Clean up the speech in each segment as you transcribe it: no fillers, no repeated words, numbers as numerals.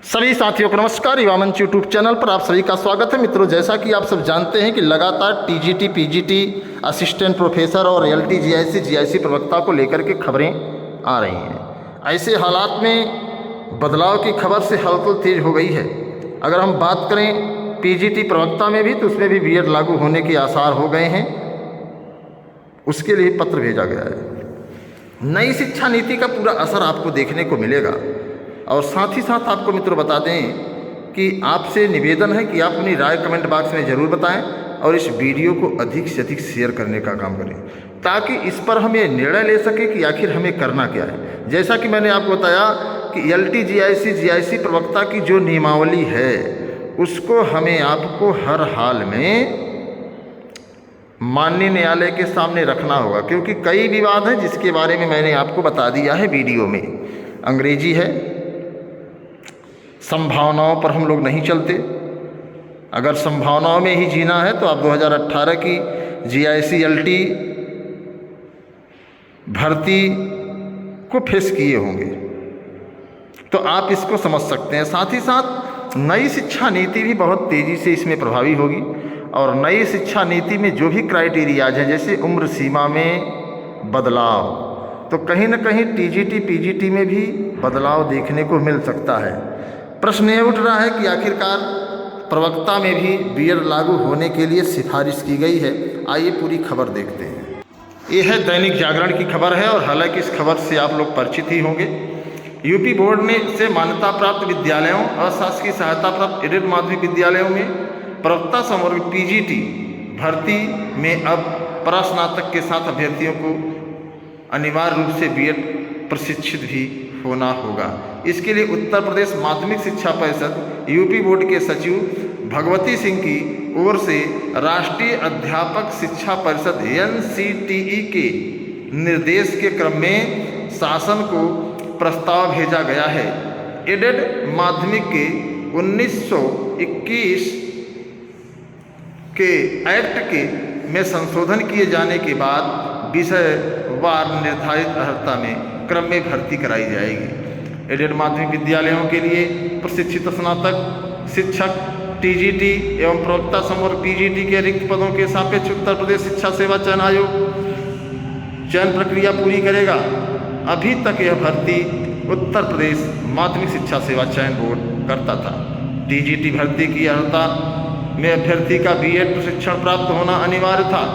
सभी साथियों को नमस्कार। युवा मंच यूट्यूब चैनल पर आप सभी का स्वागत है। मित्रों, जैसा कि आप सब जानते हैं कि लगातार टीजीटी, पीजीटी, असिस्टेंट प्रोफेसर और एलटी, जीआईसी प्रवक्ता को लेकर के खबरें आ रही हैं। ऐसे हालात में बदलाव की खबर से हलचल तेज हो गई है। अगर हम बात करें पीजीटी प्रवक्ता में भी, तो उसमें भी बीएड लागू होने के आसार हो गए हैं। उसके लिए पत्र भेजा गया है। नई शिक्षा नीति का पूरा असर आपको देखने को मिलेगा। और साथ ही साथ आपको मित्रों बता दें कि आपसे निवेदन है कि आप अपनी राय कमेंट बॉक्स में ज़रूर बताएं और इस वीडियो को अधिक से अधिक शेयर करने का काम करें, ताकि इस पर हम ये निर्णय ले सकें कि आखिर हमें करना क्या है। जैसा कि मैंने आपको बताया कि एलटी, जीआईसी प्रवक्ता की जो नियमावली है उसको हमें आपको हर हाल में माननीय न्यायालय के सामने रखना होगा, क्योंकि कई विवाद हैं जिसके बारे में मैंने आपको बता दिया है वीडियो में। अंग्रेजी है, संभावनाओं पर हम लोग नहीं चलते। अगर संभावनाओं में ही जीना है तो आप 2018 की जीआईसी एलटी भर्ती को फेस किए होंगे, तो आप इसको समझ सकते हैं। साथ ही साथ नई शिक्षा नीति भी बहुत तेज़ी से इसमें प्रभावी होगी। और नई शिक्षा नीति में जो भी क्राइटेरियाज हैं, जैसे उम्र सीमा में बदलाव, तो कहीं ना कहीं टीजीटी, पीजीटी में भी बदलाव देखने को मिल सकता है। प्रश्न यह उठ रहा है कि आखिरकार प्रवक्ता में भी बीएड लागू होने के लिए सिफारिश की गई है। आइए पूरी खबर देखते हैं। ये है दैनिक जागरण की खबर है, और हालांकि इस खबर से आप लोग परिचित ही होंगे। यूपी बोर्ड ने से मान्यता प्राप्त विद्यालयों, अशासकीय सहायता प्राप्त एडेड माध्यमिक विद्यालयों में प्रवक्ता समूह पीजीटी भर्ती में अब परास्नातक के साथ अभ्यर्थियों को अनिवार्य रूप से बीएड प्रशिक्षित भी होना होगा। इसके लिए उत्तर प्रदेश माध्यमिक शिक्षा परिषद यूपी बोर्ड के सचिव भगवती सिंह की ओर से राष्ट्रीय अध्यापक शिक्षा परिषद एनसीटीई के निर्देश के क्रम में शासन को प्रस्ताव भेजा गया है। एडेड माध्यमिक के 1921 के एक्ट के में संशोधन किए जाने के बाद विषयवार निर्धारित अर्हता में क्रम में भर्ती कराई जाएगी। एडेड माध्यमिक विद्यालयों के लिए प्रशिक्षित स्नातक शिक्षक टीजीटी एवं प्रवक्ता समूह पीजीटी के रिक्त पदों के सापेक्ष उत्तर प्रदेश शिक्षा सेवा चयन आयोग चयन प्रक्रिया पूरी करेगा। अभी तक यह भर्ती उत्तर प्रदेश माध्यमिक शिक्षा सेवा चयन बोर्ड करता था। टीजीटी भर्ती की अर्हता में अभ्यर्थी का बीएड प्रशिक्षण प्राप्त होना अनिवार्य था,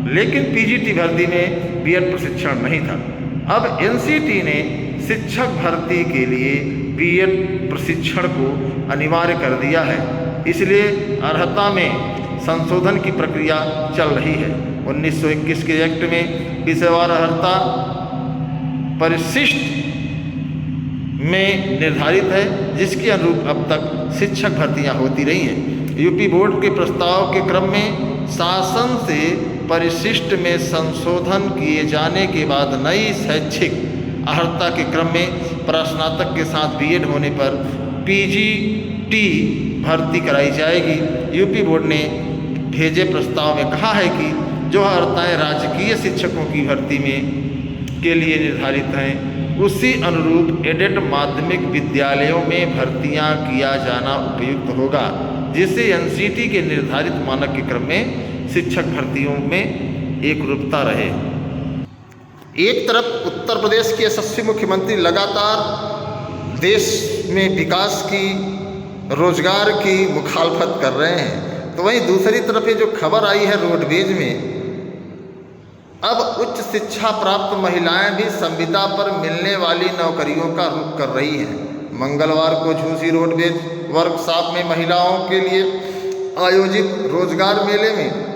लेकिन पीजीटी भर्ती में बीएड प्रशिक्षण नहीं था। अब एनसीटी ने शिक्षक भर्ती के लिए बीएड प्रशिक्षण को अनिवार्य कर दिया है। इसलिए अर्हता में संशोधन की प्रक्रिया चल रही है। 1921 के एक्ट में विषयवार अर्हता परिशिष्ट में निर्धारित है, जिसके अनुरूप अब तक शिक्षक भर्तियां होती रही हैं। यूपी बोर्ड के प्रस्ताव के क्रम में शासन से परिशिष्ट में संशोधन किए जाने के बाद नई शैक्षिक अर्हता के क्रम में परास्नातक के साथ बीएड होने पर पीजीटी भर्ती कराई जाएगी। यूपी बोर्ड ने भेजे प्रस्ताव में कहा है कि जो अर्हताएँ राजकीय शिक्षकों की भर्ती में के लिए निर्धारित हैं, उसी अनुरूप एडेड माध्यमिक विद्यालयों में भर्तियां किया जाना उपयुक्त होगा, जिससे एनसीटी के निर्धारित मानक के क्रम में शिक्षक भर्तियों में एकरूपता रहे। एक तरफ उत्तर प्रदेश के यशस्वी मुख्यमंत्री लगातार देश में विकास की, रोजगार की मुखालफत कर रहे हैं, तो वहीं दूसरी तरफ ये जो खबर आई है रोडवेज में, अब उच्च शिक्षा प्राप्त महिलाएं भी संविदा पर मिलने वाली नौकरियों का रुख कर रही हैं। मंगलवार को झूसी रोडवेज वर्कशॉप में महिलाओं के लिए आयोजित रोजगार मेले में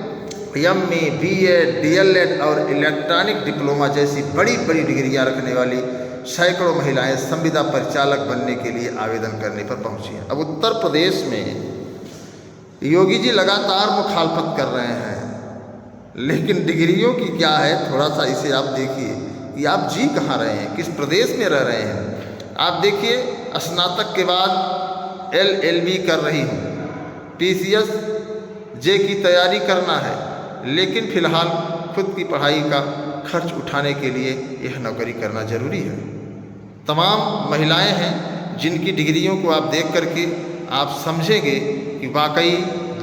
एमए, बीएड, डीएलएड और इलेक्ट्रॉनिक डिप्लोमा जैसी बड़ी बड़ी डिग्रियां रखने वाली सैकड़ों महिलाएं संविदा परिचालक बनने के लिए आवेदन करने पर पहुंची हैं। अब उत्तर प्रदेश में योगी जी लगातार मुखालफत कर रहे हैं, लेकिन डिग्रियों की क्या है, थोड़ा सा इसे आप देखिए कि आप जी कहाँ रहे हैं, किस प्रदेश में रह रहे हैं। आप देखिए, स्नातक के बाद एलएलबी कर रही हूँ, टीसीएस जे की तैयारी करना है, लेकिन फिलहाल खुद की पढ़ाई का खर्च उठाने के लिए यह नौकरी करना जरूरी है। तमाम महिलाएं हैं जिनकी डिग्रियों को आप देख करके आप समझेंगे कि वाकई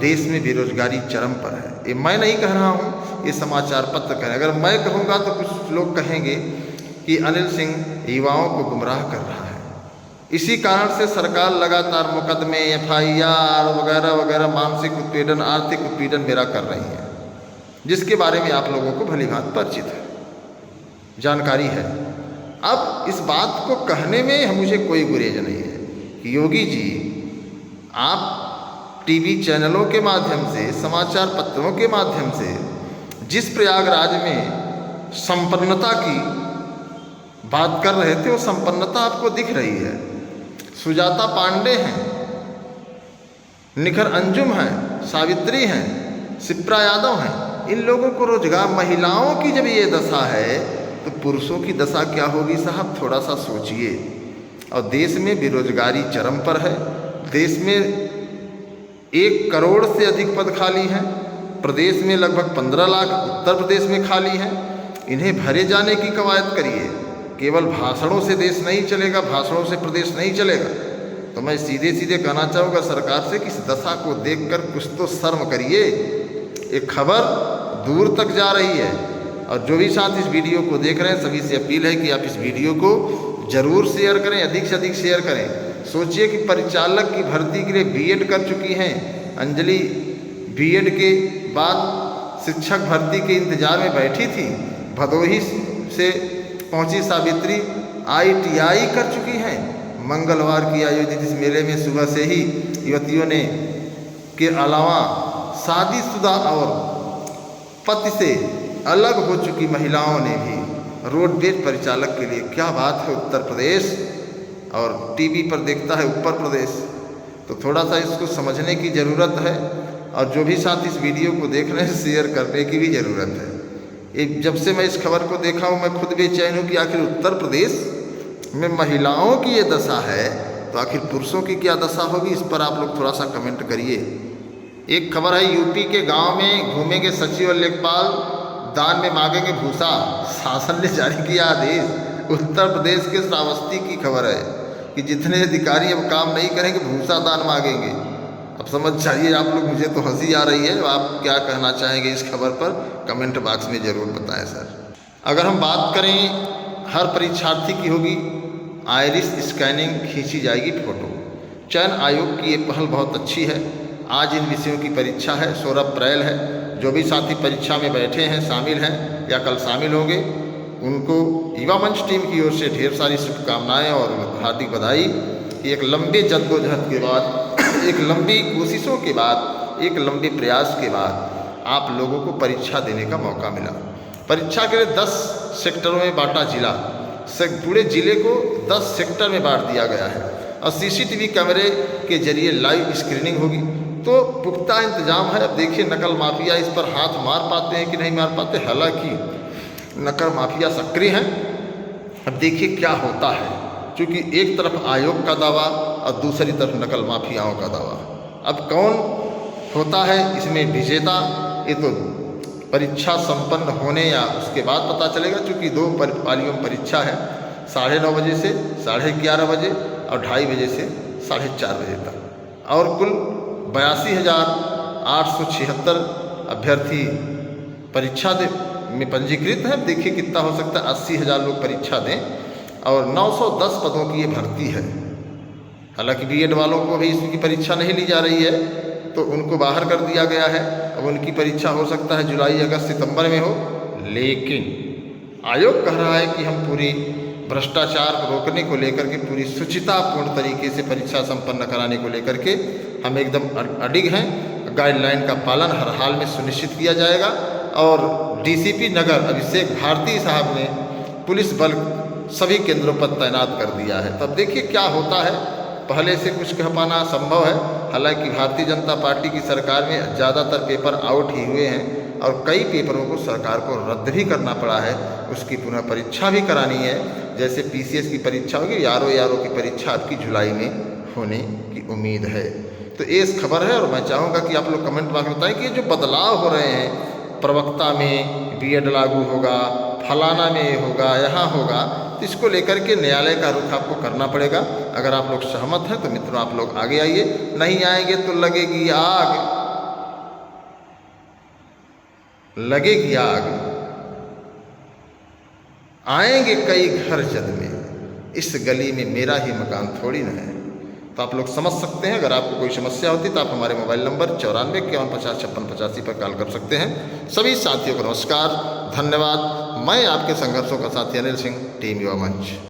देश में बेरोजगारी चरम पर है। ये मैं नहीं कह रहा हूँ, ये समाचार पत्र कह रहे हैं। अगर मैं कहूँगा तो कुछ लोग कहेंगे कि अनिल सिंह युवाओं को गुमराह कर रहा है। इसी कारण से सरकार लगातार मुकदमे, FIR वगैरह वगैरह, मानसिक उत्पीड़न, आर्थिक उत्पीड़न मेरा कर रही है, जिसके बारे में आप लोगों को भली भांति परिचित है, जानकारी है। अब इस बात को कहने में मुझे कोई गुरेज नहीं है कि योगी जी आप टीवी चैनलों के माध्यम से, समाचार पत्रों के माध्यम से जिस प्रयागराज में संपन्नता की बात कर रहे थे, वो संपन्नता आपको दिख रही है। सुजाता पांडे हैं, निखर अंजुम हैं, सावित्री हैं, शिप्रा यादव हैं, इन लोगों को रोजगार। महिलाओं की जब ये दशा है तो पुरुषों की दशा क्या होगी साहब, थोड़ा सा सोचिए। और देश में बेरोजगारी चरम पर है। देश में 1 करोड़ से अधिक पद खाली हैं, प्रदेश में लगभग 15 लाख उत्तर प्रदेश में खाली हैं। इन्हें भरे जाने की कवायद करिए। केवल भाषणों से देश नहीं चलेगा, भाषणों से प्रदेश नहीं चलेगा। तो मैं सीधे सीधे कहना चाहूँगा सरकार से कि इस दशा को देखकर कुछ तो शर्म करिए। एक खबर दूर तक जा रही है। और जो भी साथ इस वीडियो को देख रहे हैं, सभी से अपील है कि आप इस वीडियो को ज़रूर शेयर करें, अधिक से अधिक शेयर करें। सोचिए कि परिचालक की भर्ती के लिए B.Ed कर चुकी हैं अंजलि, B.Ed के बाद शिक्षक भर्ती के इंतजार में बैठी थी। भदोही से पहुंची सावित्री ITI कर चुकी हैं। मंगलवार की आयोजित इस मेले में सुबह से ही युवतियों ने के अलावा शादीशुदा और पति से अलग हो चुकी महिलाओं ने भी रोडवेज परिचालक के लिए, क्या बात है, उत्तर प्रदेश और टीवी पर देखता है उत्तर प्रदेश। तो थोड़ा सा इसको समझने की ज़रूरत है। और जो भी साथ इस वीडियो को देख रहे हैं, शेयर करने की भी ज़रूरत है। जब से मैं इस खबर को देखा हूँ, मैं खुद बेचैन हूँ कि आखिर उत्तर प्रदेश में महिलाओं की ये दशा है तो आखिर पुरुषों की क्या दशा होगी, इस पर आप लोग थोड़ा सा कमेंट करिए। एक खबर है, यूपी के गांव में घूमेंगे सचिव और लेखपाल, दान में मांगेंगे भूसा, शासन ने जारी किया आदेश। उत्तर प्रदेश के श्रावस्ती की खबर है कि जितने अधिकारी अब काम नहीं करेंगे, भूसा दान मांगेंगे। अब समझ चाहिए आप लोग, मुझे तो हंसी आ रही है। आप क्या कहना चाहेंगे इस खबर पर, कमेंट बॉक्स में ज़रूर बताएं सर। अगर हम बात करें, हर परीक्षार्थी की होगी आइरिस स्कैनिंग, खींची जाएगी फोटो। चयन आयोग की ये पहल बहुत अच्छी है। आज इन विषयों की परीक्षा है, 16 अप्रैल है। जो भी साथी परीक्षा में बैठे हैं, शामिल हैं या कल शामिल होंगे, उनको युवा मंच टीम की ओर से ढेर सारी शुभकामनाएँ और हार्दिक बधाई। एक लंबे जद्दोजहद के बाद, एक लंबी कोशिशों के बाद, एक लंबे प्रयास के बाद आप लोगों को परीक्षा देने का मौका मिला। परीक्षा के लिए 10 सेक्टरों में बांटा जिला, पूरे जिले को 10 सेक्टर में बांट दिया गया है। और CCTV कैमरे के जरिए लाइव स्क्रीनिंग होगी। तो पुख्ता इंतजाम है। अब देखिए नकल माफिया इस पर हाथ मार पाते हैं कि नहीं मार पाते। हालांकि नकल माफिया सक्रिय हैं। अब देखिए क्या होता है, क्योंकि एक तरफ आयोग का दावा और दूसरी तरफ नकल माफियाओं का दावा। अब कौन होता है इसमें विजेता, ये तो परीक्षा संपन्न होने या उसके बाद पता चलेगा। क्योंकि 2 पालियों में परीक्षा है, 9:30 बजे से 11:30 बजे और 2:30 बजे से 4:30 बजे तक। और कुल 82,876 अभ्यर्थी परीक्षा में पंजीकृत हैं। देखिए कितना हो सकता है, 80,000 लोग परीक्षा दें और 910 पदों की ये भर्ती है। हालांकि B.Ed वालों को अभी इसकी परीक्षा नहीं ली जा रही है, तो उनको बाहर कर दिया गया है। अब उनकी परीक्षा हो सकता है जुलाई, अगस्त, सितंबर में हो। लेकिन आयोग कह रहा है कि हम पूरी भ्रष्टाचार को रोकने को लेकर के, पूरी शुचितापूर्ण तरीके से परीक्षा संपन्न कराने को लेकर के हम एकदम अडिग हैं। गाइडलाइन का पालन हर हाल में सुनिश्चित किया जाएगा। और DCP नगर अभिषेक भारती साहब ने पुलिस बल सभी केंद्रों पर तैनात कर दिया है। तब देखिए क्या होता है। पहले से कुछ कह पाना संभव है। हालांकि भारतीय जनता पार्टी की सरकार में ज़्यादातर पेपर आउट ही हुए हैं और कई पेपरों को सरकार को रद्द भी करना पड़ा है। उसकी पुनः परीक्षा भी करानी है। जैसे PCS की परीक्षा होगी, यारो की परीक्षा आपकी जुलाई में होने की उम्मीद है। तो ये इस खबर है। और मैं चाहूँगा कि आप लोग कमेंट बॉक्स में बताएं कि ये जो बदलाव हो रहे हैं, प्रवक्ता में B.Ed लागू होगा, फलाना में ये होगा, यहाँ होगा, तो इसको लेकर के न्यायालय का रुख आपको करना पड़ेगा। अगर आप लोग सहमत हैं तो मित्रों आप लोग आगे आइए, नहीं आएंगे तो लगेगी आग, लगेगी आग। आएंगे कई घर जद में, इस गली में मेरा ही मकान थोड़ी न है। तो आप लोग समझ सकते हैं। अगर आपको कोई समस्या होती तो आप हमारे मोबाइल नंबर 9451505685 पर कॉल कर सकते हैं। सभी साथियों को नमस्कार, धन्यवाद। मैं आपके संघर्षों का साथी अनिल सिंह, टीम युवा मंच।